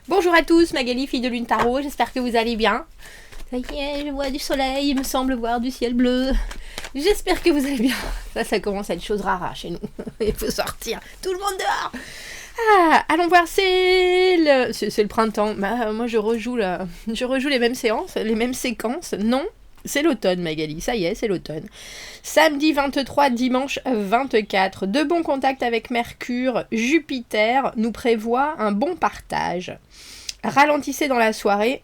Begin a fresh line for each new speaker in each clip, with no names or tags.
Bonjour à tous, Magali, fille de Lune Tarot, j'espère que vous allez bien. Ça y est, je vois du soleil, il me semble voir du ciel bleu. J'espère que vous allez bien. Ça commence à être chose rare chez nous. Il faut sortir, tout le monde dehors. Allons voir, c'est le printemps. Moi je rejoue les mêmes séances, les mêmes séquences. Non, c'est l'automne, Magali, ça y est, c'est l'automne. Samedi 23, dimanche 24, de bons contacts avec Mercure, Jupiter nous prévoit un bon partage. Ralentissez dans la soirée,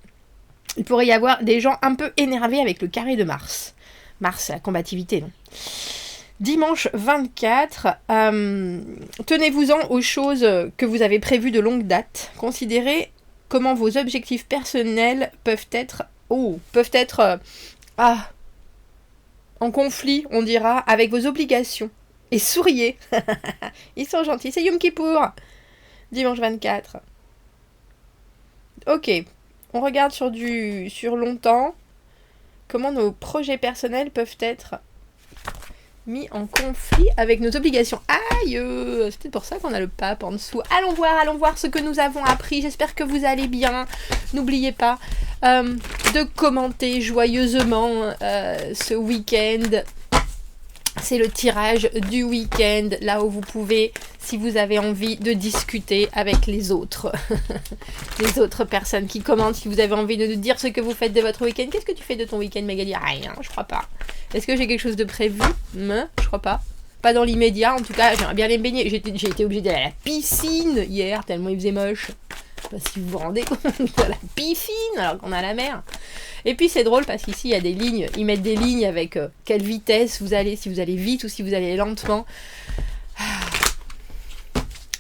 il pourrait y avoir des gens un peu énervés avec le carré de Mars. Mars, c'est la combativité, non ? Dimanche 24, tenez-vous-en aux choses que vous avez prévues de longue date. Considérez comment vos objectifs personnels peuvent être en conflit, on dira, avec vos obligations. Et souriez. Ils sont gentils. C'est Yom Kippour. Dimanche 24. Ok. On regarde sur longtemps comment nos projets personnels peuvent être mis en conflit avec nos obligations. Aïe, c'est peut-être pour ça qu'on a le pape en dessous. Allons voir ce que nous avons appris. J'espère que vous allez bien. N'oubliez pas de commenter joyeusement ce week-end. C'est le tirage du week-end, là où vous pouvez, si vous avez envie, de discuter avec les autres. Les autres personnes qui commentent, si vous avez envie de nous dire ce que vous faites de votre week-end. Qu'est-ce que tu fais de ton week-end, Magali? Rien, je crois pas. Est-ce que j'ai quelque chose de prévu? Je crois pas. Pas dans l'immédiat, en tout cas, j'aimerais bien aller me baigner. J'ai été obligée d'aller à la piscine hier, tellement il faisait moche. Je sais pas si vous vous rendez compte, à la piscine, alors qu'on a la mer. Et puis c'est drôle parce qu'ici il y a des lignes, ils mettent des lignes avec quelle vitesse vous allez, si vous allez vite ou si vous allez lentement.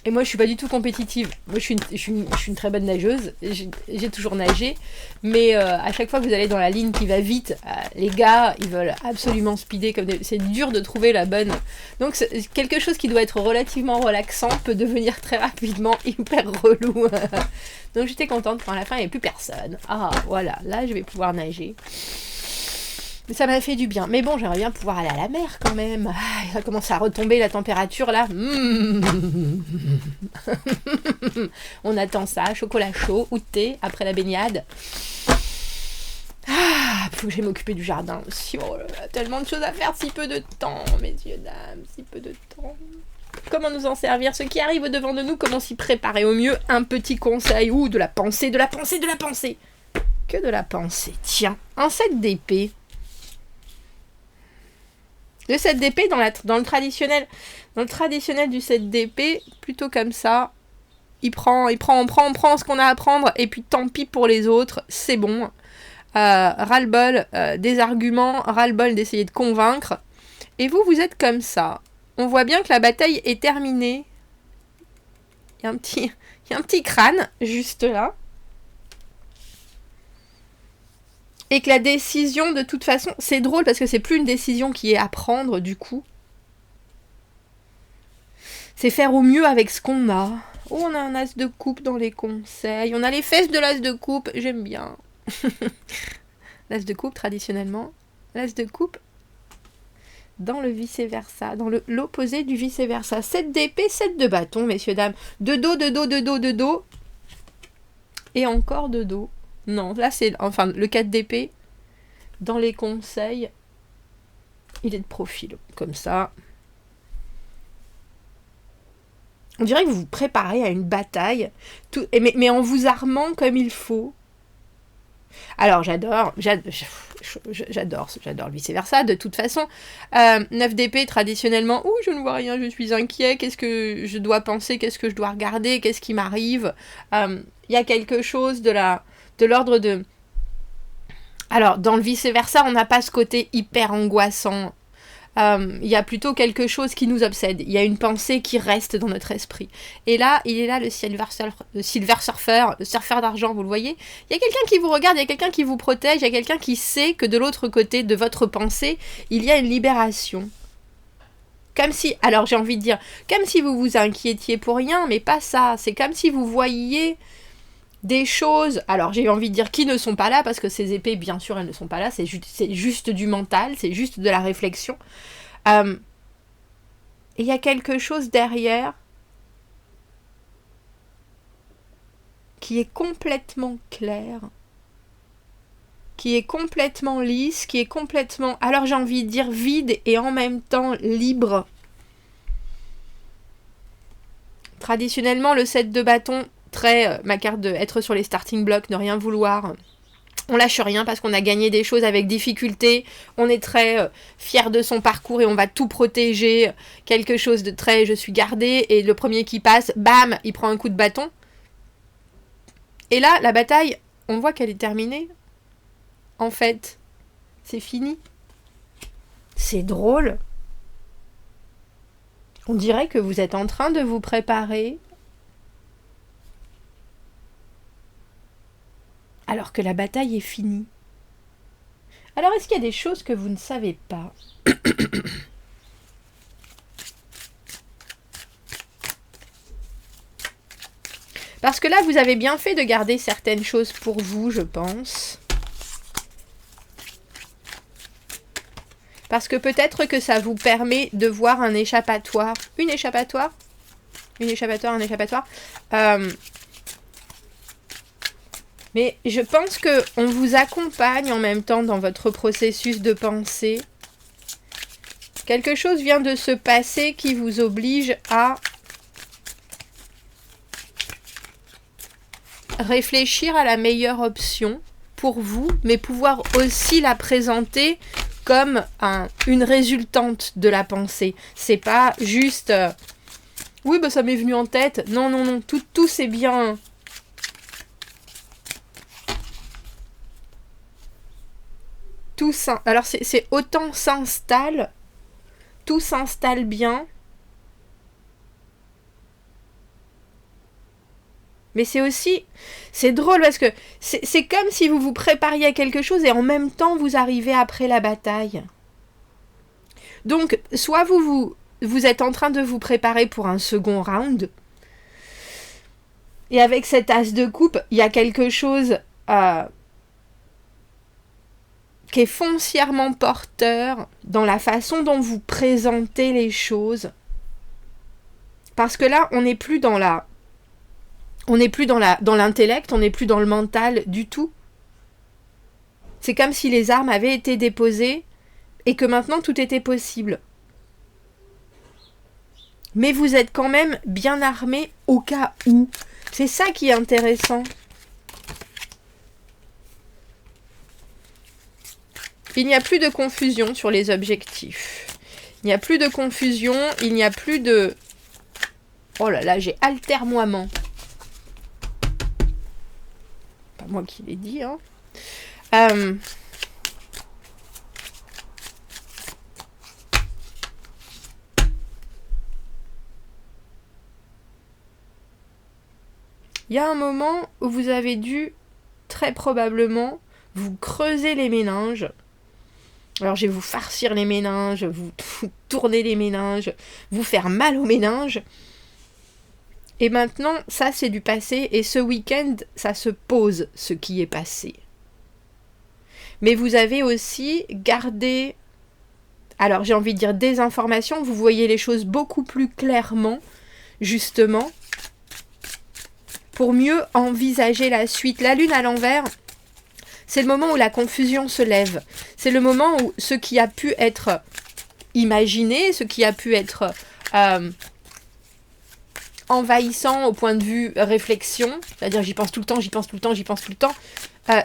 Et moi je suis pas du tout compétitive. Moi je suis une très bonne nageuse, j'ai toujours nagé, mais à chaque fois que vous allez dans la ligne qui va vite, les gars ils veulent absolument speeder, c'est dur de trouver la bonne. Donc quelque chose qui doit être relativement relaxant peut devenir très rapidement hyper relou. Donc j'étais contente quand à la fin il n'y avait plus personne. Ah voilà, là je vais pouvoir nager. Mais ça m'a fait du bien. Mais bon, j'aimerais bien pouvoir aller à la mer quand même. Ça commence à retomber la température là. On attend ça, chocolat chaud ou thé après la baignade. Faut que j'aille m'occuper du jardin aussi. Oh là là, tellement de choses à faire, si peu de temps, messieurs, dames, si peu de temps. Comment nous en servir? Ce qui arrive au-devant de nous, comment s'y préparer au mieux? Un petit conseil, ou de la pensée. Que de la pensée. Tiens, un 7 d'épée. Le 7 d'épée dans le traditionnel du 7 d'épée, plutôt comme ça, on prend ce qu'on a à prendre, et puis tant pis pour les autres, c'est bon. Ras-le-bol des arguments, ras-le-bol d'essayer de convaincre. Et vous êtes comme ça. On voit bien que la bataille est terminée. Il y a un petit crâne juste là. Et que la décision, de toute façon, c'est drôle parce que c'est plus une décision qui est à prendre du coup. C'est faire au mieux avec ce qu'on a. Oh, on a un as de coupe dans les conseils. On a les fesses de l'as de coupe. J'aime bien. L'as de coupe, traditionnellement. L'as de coupe dans le vice-versa. Dans l'opposé du vice-versa. 7 d'épée, 7 de bâton, messieurs, dames. De dos. Et encore de dos. Non, là c'est... Enfin, le 4 d'épée, dans les conseils, il est de profil. Comme ça. On dirait que vous vous préparez à une bataille, mais en vous armant comme il faut. Alors, j'adore le vice-versa, de toute façon. 9 d'épée, traditionnellement, je ne vois rien, je suis inquiet, qu'est-ce que je dois penser, qu'est-ce que je dois regarder, qu'est-ce qui m'arrive. Il y a quelque chose de l'ordre de... Alors, dans le vice-versa, on n'a pas ce côté hyper angoissant. Il y a plutôt quelque chose qui nous obsède. Il y a une pensée qui reste dans notre esprit. Et là, il est là le Silver Surfer, le surfeur d'argent, vous le voyez. Il y a quelqu'un qui vous regarde, il y a quelqu'un qui vous protège, il y a quelqu'un qui sait que de l'autre côté de votre pensée, il y a une libération. Comme si, alors j'ai envie de dire, comme si vous vous inquiétiez pour rien, mais pas ça. C'est comme si vous voyiez des choses, alors j'ai envie de dire qui ne sont pas là, parce que ces épées, bien sûr, elles ne sont pas là, c'est juste du mental, c'est juste de la réflexion. Et il y a quelque chose derrière qui est complètement clair, qui est complètement lisse, qui est complètement, alors j'ai envie de dire vide et en même temps libre. Traditionnellement, le set de bâtons, ma carte de être sur les starting blocks, ne rien vouloir. On lâche rien parce qu'on a gagné des choses avec difficulté. On est très fier de son parcours et on va tout protéger. Quelque chose de très, je suis gardé, et le premier qui passe, bam, il prend un coup de bâton. Et là, la bataille, on voit qu'elle est terminée. En fait, c'est fini. C'est drôle. On dirait que vous êtes en train de vous préparer alors que la bataille est finie. Alors, est-ce qu'il y a des choses que vous ne savez pas ? Parce que là, vous avez bien fait de garder certaines choses pour vous, je pense. Parce que peut-être que ça vous permet de voir un échappatoire. Un échappatoire. Mais je pense qu'on vous accompagne en même temps dans votre processus de pensée. Quelque chose vient de se passer qui vous oblige à réfléchir à la meilleure option pour vous, mais pouvoir aussi la présenter comme une résultante de la pensée. C'est pas juste oui, bah ça m'est venu en tête. Non, tout c'est bien. Tout ça. Alors c'est autant s'installe, tout s'installe bien. Mais c'est aussi, c'est drôle parce que c'est comme si vous vous prépariez à quelque chose et en même temps vous arrivez après la bataille. Donc, soit vous êtes en train de vous préparer pour un second round, et avec cet as de coupe, il y a quelque chose qui est foncièrement porteur dans la façon dont vous présentez les choses. Parce que là, on n'est plus dans l'intellect, on n'est plus dans le mental du tout. C'est comme si les armes avaient été déposées et que maintenant tout était possible. Mais vous êtes quand même bien armé au cas où. C'est ça qui est intéressant. Il n'y a plus de confusion sur les objectifs. Il n'y a plus de confusion, il n'y a plus de... Oh là là, j'ai altermoiement. Pas moi qui l'ai dit, hein. Il y a un moment où vous avez dû, très probablement, vous creuser les méninges. Alors je vais vous farcir les méninges, vous tourner les méninges, vous faire mal aux méninges. Et maintenant, ça c'est du passé, et ce week-end, ça se pose ce qui est passé. Mais vous avez aussi gardé, alors j'ai envie de dire des informations, vous voyez les choses beaucoup plus clairement, justement, pour mieux envisager la suite. La lune à l'envers, c'est le moment où la confusion se lève. C'est le moment où ce qui a pu être imaginé, ce qui a pu être envahissant au point de vue réflexion, c'est-à-dire j'y pense tout le temps, il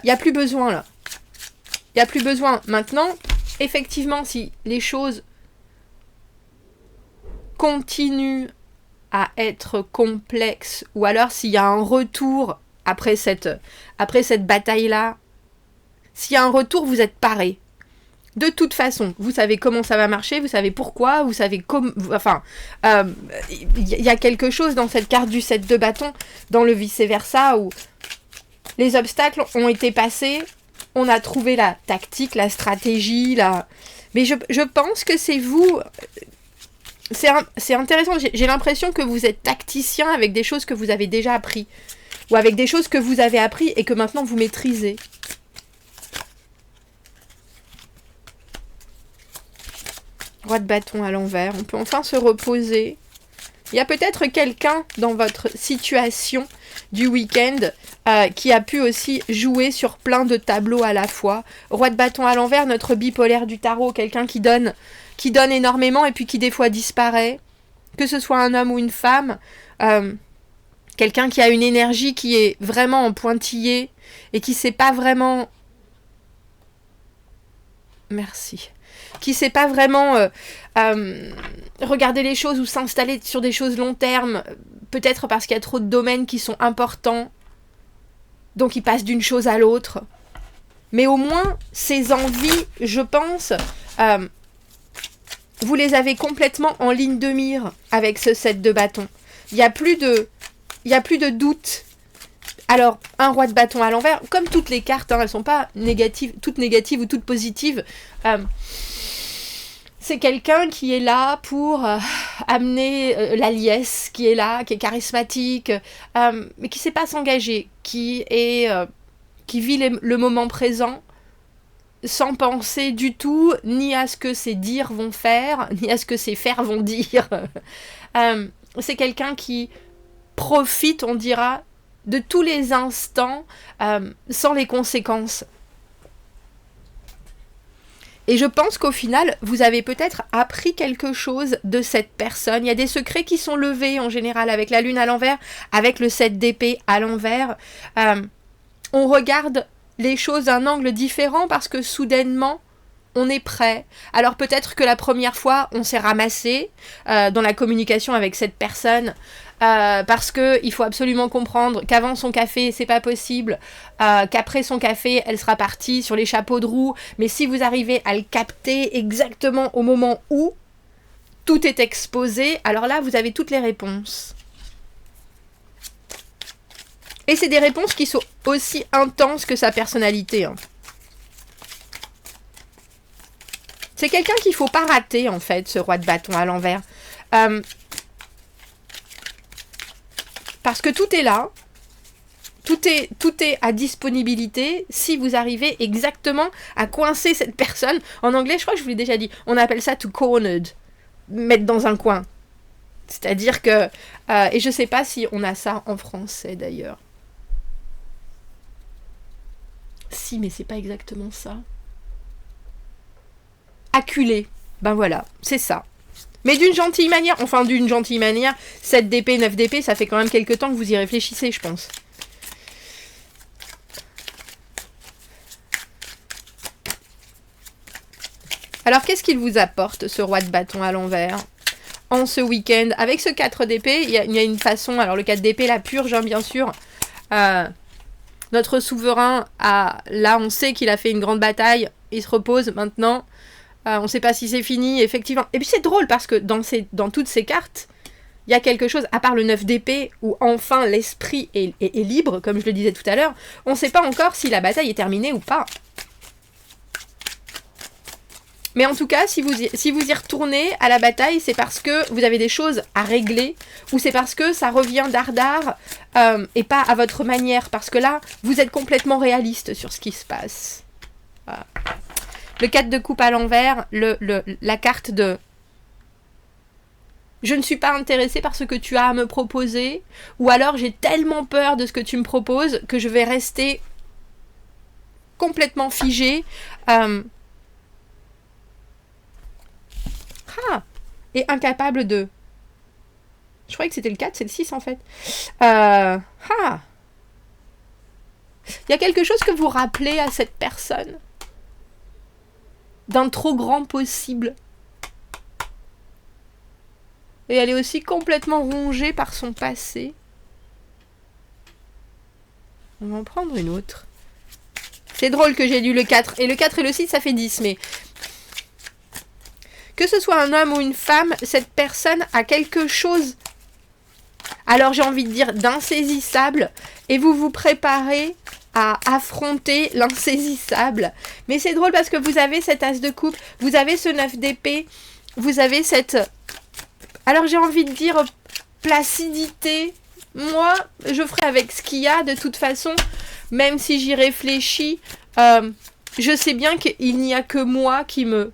n'y a plus besoin là. Il n'y a plus besoin. Maintenant, effectivement, si les choses continuent à être complexes, ou alors s'il y a un retour après cette bataille-là, s'il y a un retour, vous êtes paré. De toute façon, vous savez comment ça va marcher, vous savez pourquoi, vous savez comment... Enfin, il y a quelque chose dans cette carte du 7 de bâton, dans le vice-versa, où les obstacles ont été passés, on a trouvé la tactique, la stratégie, mais je pense que c'est vous... C'est intéressant, j'ai l'impression que vous êtes tacticien avec des choses que vous avez déjà appris, ou avec des choses que vous avez appris et que maintenant vous maîtrisez. Roi de bâton à l'envers, on peut enfin se reposer Il y a peut-être quelqu'un dans votre situation du week-end qui a pu aussi jouer sur plein de tableaux à la fois. Roi de bâton à l'envers, notre bipolaire du tarot, quelqu'un qui donne énormément et puis qui des fois disparaît. Que ce soit un homme ou une femme, quelqu'un qui a une énergie qui est vraiment en pointillé et qui sait pas vraiment... Merci. Qui sait pas vraiment regarder les choses ou s'installer sur des choses long terme, peut-être parce qu'il y a trop de domaines qui sont importants, donc il passe d'une chose à l'autre. Mais au moins, ces envies, je pense, vous les avez complètement en ligne de mire avec ce 7 de bâton. Il n'y a plus de doute. Alors, un roi de bâton à l'envers, comme toutes les cartes, elles ne sont pas toutes négatives ou toutes positives. C'est quelqu'un qui est là pour amener la liesse, qui est là, qui est charismatique, mais qui ne sait pas s'engager, qui vit le moment présent sans penser du tout ni à ce que ses dires vont faire, ni à ce que ses faire vont dire. C'est quelqu'un qui profite, on dira, de tous les instants sans les conséquences. Et je pense qu'au final, vous avez peut-être appris quelque chose de cette personne. Il y a des secrets qui sont levés en général avec la lune à l'envers, avec le 7 d'épée à l'envers. On regarde les choses d'un angle différent parce que soudainement, on est prêt. Alors peut-être que la première fois, on s'est ramassé dans la communication avec cette personne parce qu'il faut absolument comprendre qu'avant son café, c'est pas possible, qu'après son café, elle sera partie sur les chapeaux de roue. Mais si vous arrivez à le capter exactement au moment où tout est exposé, alors là, vous avez toutes les réponses. Et c'est des réponses qui sont aussi intenses que sa personnalité, hein. C'est quelqu'un qu'il ne faut pas rater, en fait, ce roi de bâton à l'envers. Parce que tout est là. Tout est à disponibilité si vous arrivez exactement à coincer cette personne. En anglais, je crois que je vous l'ai déjà dit, on appelle ça to cornered. Mettre dans un coin. C'est-à-dire que... et je ne sais pas si on a ça en français, d'ailleurs. Si, mais c'est pas exactement ça. Acculé. Ben voilà, c'est ça. Mais d'une gentille manière, 7 d'épée, 9 d'épée, ça fait quand même quelques temps que vous y réfléchissez, je pense. Alors, qu'est-ce qu'il vous apporte, ce roi de bâton à l'envers, en ce week-end? Avec ce 4 d'épée, il y a une façon... Alors, le 4 d'épée, la purge, hein, bien sûr. Notre souverain, là, on sait qu'il a fait une grande bataille. Il se repose maintenant. On ne sait pas si c'est fini, effectivement. Et puis c'est drôle parce que dans toutes ces cartes, il y a quelque chose, à part le 9 d'épée, où enfin l'esprit est libre, comme je le disais tout à l'heure, on ne sait pas encore si la bataille est terminée ou pas. Mais en tout cas, si vous y retournez à la bataille, c'est parce que vous avez des choses à régler, ou c'est parce que ça revient dardard, et pas à votre manière, parce que là, vous êtes complètement réaliste sur ce qui se passe. Voilà. Le 4 de coupe à l'envers, la carte de « Je ne suis pas intéressée par ce que tu as à me proposer » ou alors « J'ai tellement peur de ce que tu me proposes que je vais rester complètement figée. » et incapable de... Je croyais que c'était le 4, c'est le 6 en fait. Il y a quelque chose que vous rappelez à cette personne d'un trop grand possible. Et elle est aussi complètement rongée par son passé. On va en prendre une autre. C'est drôle que j'ai lu le 4. Et le 4 et le 6, ça fait 10. Mais que ce soit un homme ou une femme, cette personne a quelque chose, alors j'ai envie de dire, d'insaisissable. Et vous vous préparez à affronter l'insaisissable. Mais c'est drôle parce que vous avez cet as de coupe, vous avez ce 9 d'épée, vous avez cette... Alors j'ai envie de dire placidité. Moi, je ferai avec ce qu'il y a de toute façon, même si j'y réfléchis. Je sais bien qu'il n'y a que moi qui me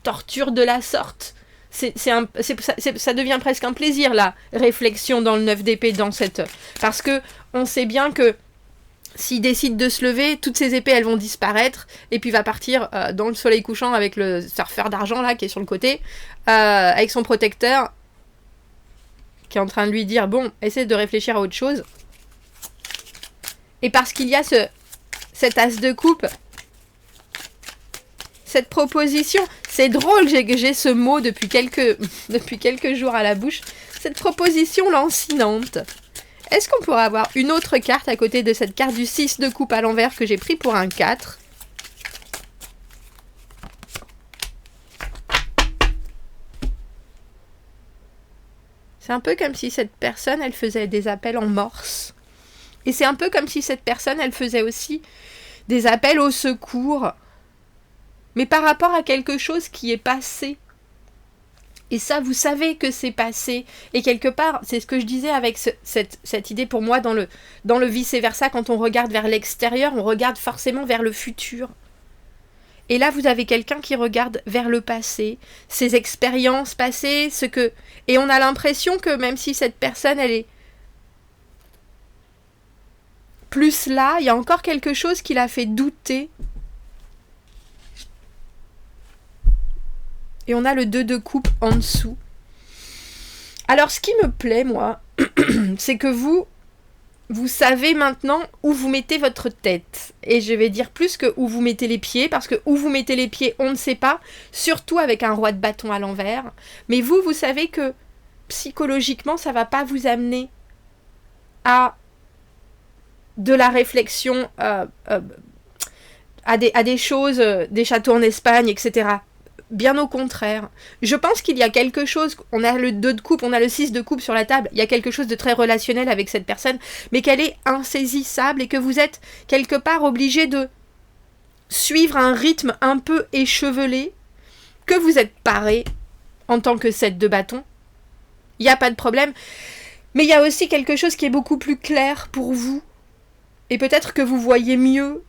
torture de la sorte. ça devient presque un plaisir, la réflexion dans le 9 d'épée, parce que on sait bien que s'il décide de se lever, toutes ces épées, elles vont disparaître, et puis il va partir dans le soleil couchant avec le surfeur d'argent, là, qui est sur le côté, avec son protecteur, qui est en train de lui dire, bon, essaie de réfléchir à autre chose. Et parce qu'il y a cet as de coupe, cette proposition, c'est drôle que j'ai ce mot depuis quelques jours à la bouche, cette proposition lancinante. Est-ce qu'on pourrait avoir une autre carte à côté de cette carte du 6 de coupe à l'envers que j'ai pris pour un 4 ? C'est un peu comme si cette personne, elle faisait des appels en morse. Et c'est un peu comme si cette personne, elle faisait aussi des appels au secours. Mais par rapport à quelque chose qui est passé. Et ça, vous savez que c'est passé. Et quelque part, c'est ce que je disais avec cette idée pour moi dans le vice-versa. Quand on regarde vers l'extérieur, on regarde forcément vers le futur. Et là, vous avez quelqu'un qui regarde vers le passé, ses expériences passées, et on a l'impression que même si cette personne, elle est plus là, il y a encore quelque chose qui l'a fait douter. Et on a le 2 de coupe en dessous. Alors, ce qui me plaît, moi, c'est que vous savez maintenant où vous mettez votre tête. Et je vais dire plus que où vous mettez les pieds, parce que où vous mettez les pieds, on ne sait pas, surtout avec un roi de bâton à l'envers. Mais vous savez que psychologiquement, ça ne va pas vous amener à de la réflexion, à des choses, des châteaux en Espagne, etc. Bien au contraire. Je pense qu'il y a quelque chose, on a le 2 de coupe, on a le 6 de coupe sur la table, il y a quelque chose de très relationnel avec cette personne, mais qu'elle est insaisissable et que vous êtes quelque part obligé de suivre un rythme un peu échevelé, que vous êtes paré en tant que 7 de bâton. Il n'y a pas de problème. Mais il y a aussi quelque chose qui est beaucoup plus clair pour vous. Et peut-être que vous voyez mieux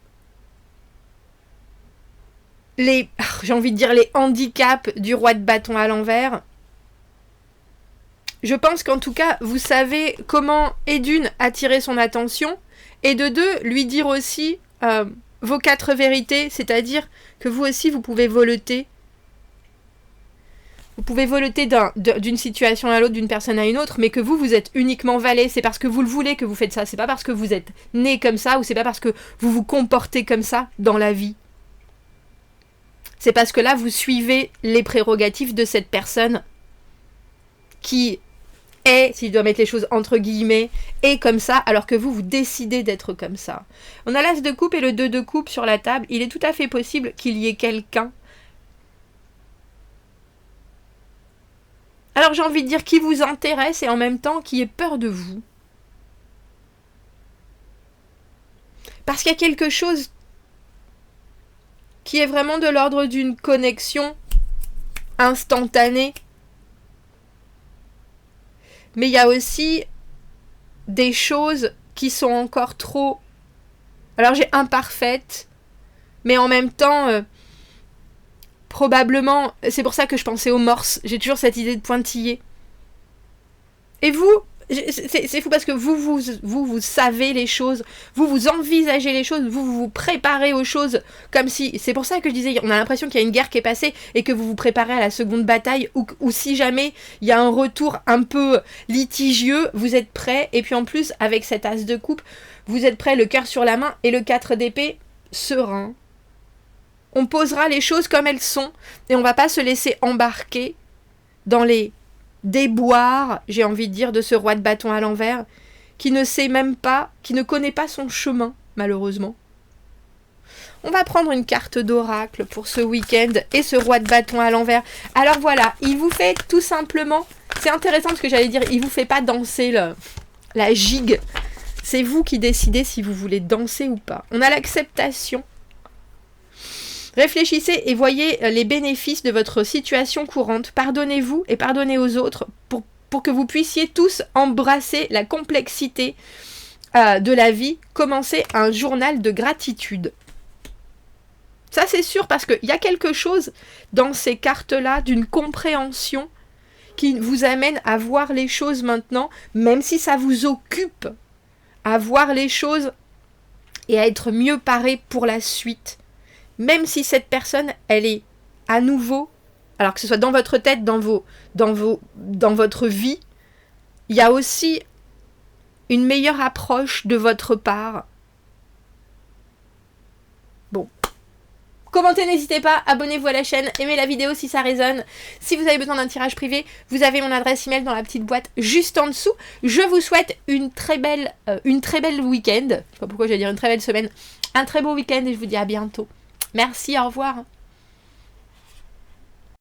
j'ai envie de dire les handicaps du roi de bâton à l'envers. Je pense qu'en tout cas, vous savez comment, et d'une, attirer son attention, et de deux, lui dire aussi vos 4 vérités, c'est-à-dire que vous aussi, vous pouvez voleter. Vous pouvez voleter d'une situation à l'autre, d'une personne à une autre, mais que vous êtes uniquement valet. C'est parce que vous le voulez que vous faites ça. C'est pas parce que vous êtes né comme ça, ou c'est pas parce que vous vous comportez comme ça dans la vie. C'est parce que là, vous suivez les prérogatives de cette personne qui est, si je dois mettre les choses entre guillemets, est comme ça, alors que vous décidez d'être comme ça. On a l'as de coupe et le 2 de coupe sur la table. Il est tout à fait possible qu'il y ait quelqu'un. Alors j'ai envie de dire qui vous intéresse et en même temps qui ait peur de vous. Parce qu'il y a quelque chose qui est vraiment de l'ordre d'une connexion instantanée. Mais il y a aussi des choses qui sont encore trop... Alors j'ai imparfaites, mais en même temps, probablement, c'est pour ça que je pensais aux morses. J'ai toujours cette idée de pointillé. Et vous, c'est fou parce que vous savez les choses, vous envisagez les choses, vous préparez aux choses comme si... C'est pour ça que je disais, on a l'impression qu'il y a une guerre qui est passée et que vous vous préparez à la seconde bataille ou si jamais il y a un retour un peu litigieux, vous êtes prêts. Et puis en plus, avec cet as de coupe, vous êtes prêts, le cœur sur la main et le 4 d'épée, serein. On posera les choses comme elles sont et on va pas se laisser embarquer dans les déboires, j'ai envie de dire, de ce roi de bâton à l'envers, qui ne sait même pas, qui ne connaît pas son chemin, malheureusement. On va prendre une carte d'oracle pour ce week-end et ce roi de bâton à l'envers. Alors voilà, il vous fait tout simplement, c'est intéressant ce que j'allais dire, il vous fait pas danser la gigue. C'est vous qui décidez si vous voulez danser ou pas. On a l'acceptation. Réfléchissez et voyez les bénéfices de votre situation courante. Pardonnez-vous et pardonnez aux autres pour que vous puissiez tous embrasser la complexité de la vie. Commencez un journal de gratitude. Ça c'est sûr parce qu'il y a quelque chose dans ces cartes-là d'une compréhension qui vous amène à voir les choses maintenant, même si ça vous occupe, à voir les choses et à être mieux paré pour la suite. Même si cette personne, elle est à nouveau, alors que ce soit dans votre tête, dans votre vie, il y a aussi une meilleure approche de votre part. Bon. Commentez, n'hésitez pas, abonnez-vous à la chaîne, aimez la vidéo si ça résonne. Si vous avez besoin d'un tirage privé, vous avez mon adresse email dans la petite boîte juste en dessous. Je vous souhaite une très belle week-end. Je sais pas pourquoi j'allais dire une très belle semaine. Un très beau week-end et je vous dis à bientôt. Merci, au revoir.